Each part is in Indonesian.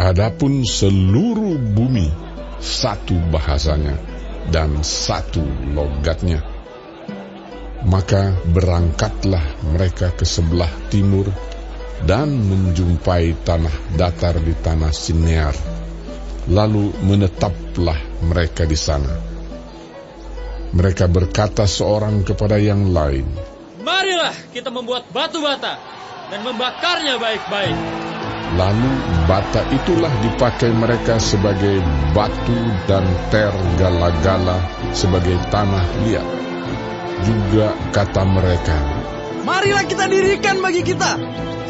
Adapun seluruh bumi satu bahasanya dan satu logatnya. Maka berangkatlah mereka ke sebelah timur dan menjumpai tanah datar di tanah Sinear. Lalu menetaplah mereka di sana. Mereka berkata seorang kepada yang lain, "Marilah kita membuat batu bata dan membakarnya baik-baik." Lalu bata itulah dipakai mereka sebagai batu dan gala-gala sebagai tanah liat. Juga kata mereka, "Marilah kita dirikan bagi kita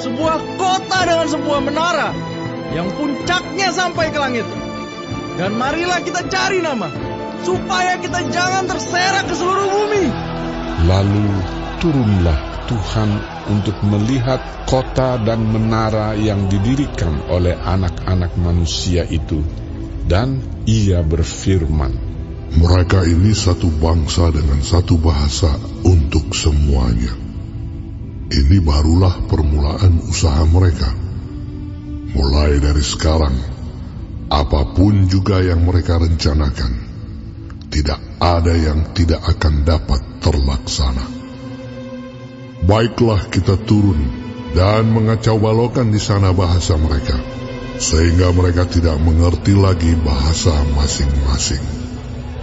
sebuah kota dengan sebuah menara yang puncaknya sampai ke langit. Dan marilah kita cari nama, supaya kita jangan terserak ke seluruh bumi." Lalu turunlah Tuhan untuk melihat kota dan menara yang didirikan oleh anak-anak manusia itu. Dan ia berfirman, "Mereka ini satu bangsa dengan satu bahasa untuk semuanya. Ini barulah permulaan usaha mereka. Mulai dari sekarang, apapun juga yang mereka rencanakan, tidak ada yang tidak akan dapat terlaksana. Baiklah kita turun dan mengacau balaukan di sana bahasa mereka, sehingga mereka tidak mengerti lagi bahasa masing-masing."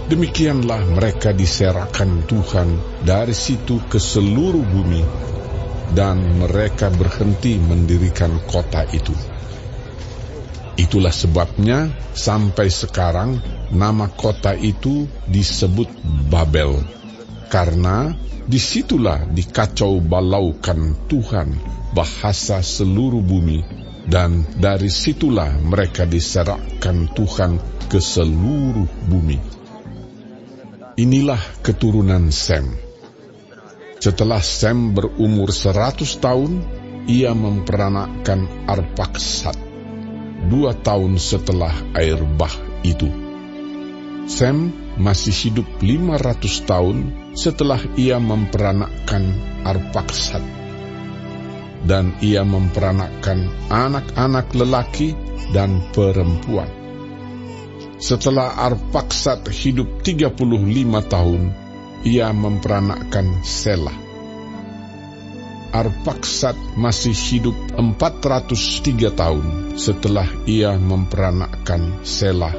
Demikianlah mereka diserahkan Tuhan dari situ ke seluruh bumi, dan mereka berhenti mendirikan kota itu. Itulah sebabnya sampai sekarang nama kota itu disebut Babel, karena disitulah dikacau balaukan Tuhan bahasa seluruh bumi, dan dari situlah mereka diserahkan Tuhan ke seluruh bumi. Inilah keturunan Sem. Setelah Sem berumur 100 tahun, ia memperanakkan Arpaksad, 2 tahun setelah air bah itu. Sem masih hidup 500 tahun setelah ia memperanakkan Arpaksad. Dan ia memperanakkan anak-anak lelaki dan perempuan. Setelah Arpaksad hidup 35 tahun, ia memperanakkan Selah. Arpaksad masih hidup 403 tahun setelah ia memperanakkan Selah,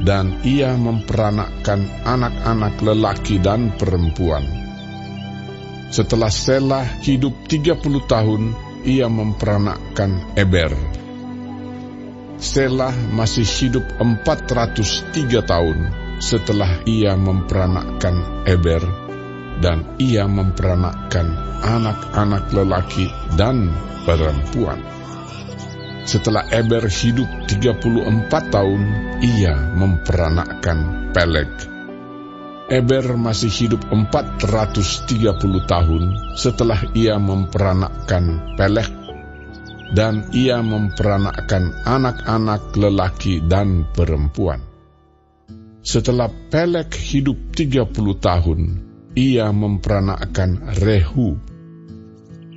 dan ia memperanakkan anak-anak lelaki dan perempuan. Setelah Selah hidup 30 tahun, ia memperanakkan Eber. Selah masih hidup 403 tahun setelah ia memperanakkan Eber, dan ia memperanakkan anak-anak lelaki dan perempuan. Setelah Eber hidup 34 tahun, ia memperanakkan Peleg. Eber masih hidup 430 tahun setelah ia memperanakkan Peleg, dan ia memperanakkan anak-anak lelaki dan perempuan. Setelah Peleg hidup 30 tahun, ia memperanakkan Rehu.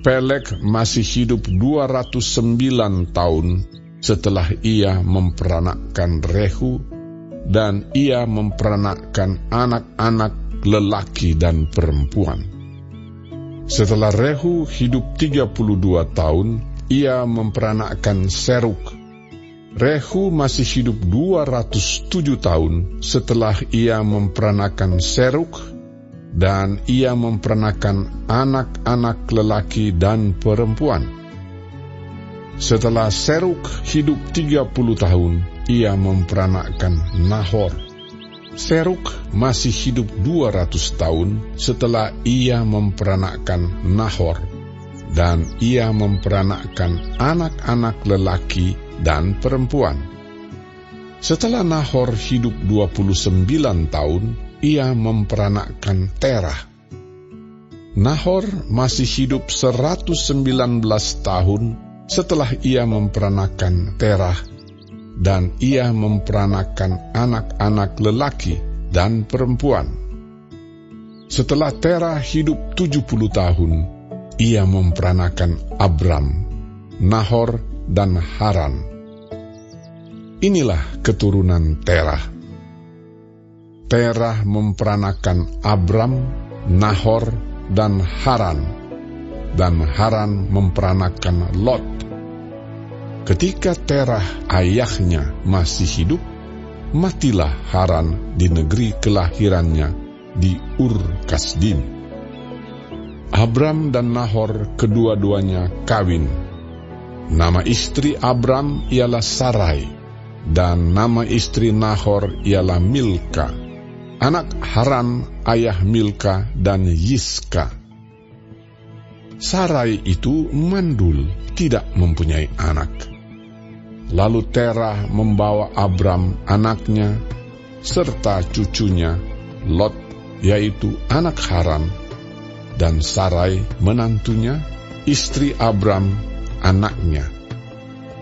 Peleg masih hidup 209 tahun setelah ia memperanakkan Rehu, dan ia memperanakkan anak-anak lelaki dan perempuan. Setelah Rehu hidup 32 tahun, ia memperanakkan Seruk. Rehu masih hidup 207 tahun setelah ia memperanakkan Seruk, dan ia memperanakkan anak-anak lelaki dan perempuan. Setelah Seruk hidup 30 tahun, ia memperanakkan Nahor. Seruk masih hidup 200 tahun setelah ia memperanakkan Nahor, dan ia memperanakkan anak-anak lelaki dan perempuan. Setelah Nahor hidup 29 tahun, ia memperanakkan Terah. Nahor masih hidup 119 tahun setelah ia memperanakkan Terah, dan ia memperanakkan anak-anak lelaki dan perempuan. Setelah Terah hidup 70 tahun, ia memperanakkan Abram, Nahor, dan Haran. Inilah keturunan Terah. Terah memperanakan Abram, Nahor, dan Haran. Dan Haran memperanakan Lot. Ketika Terah ayahnya masih hidup, matilah Haran di negeri kelahirannya di Ur Kasdim. Abram dan Nahor kedua-duanya kawin. Nama istri Abram ialah Sarai, dan nama istri Nahor ialah Milka. Anak Haran ayah Milka dan Yiska. Sarai itu mandul, tidak mempunyai anak. Lalu Terah membawa Abram anaknya, serta cucunya, Lot, yaitu anak Haran, dan Sarai menantunya, istri Abram, anaknya.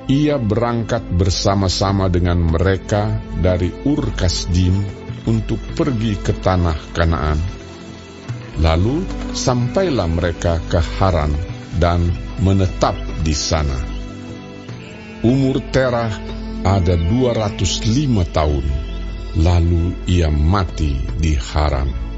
Ia berangkat bersama-sama dengan mereka dari Ur Kasdim untuk pergi ke tanah Kanaan. Lalu sampailah mereka ke Haran dan menetap di sana. Umur Terah ada 205 tahun, lalu ia mati di Haran.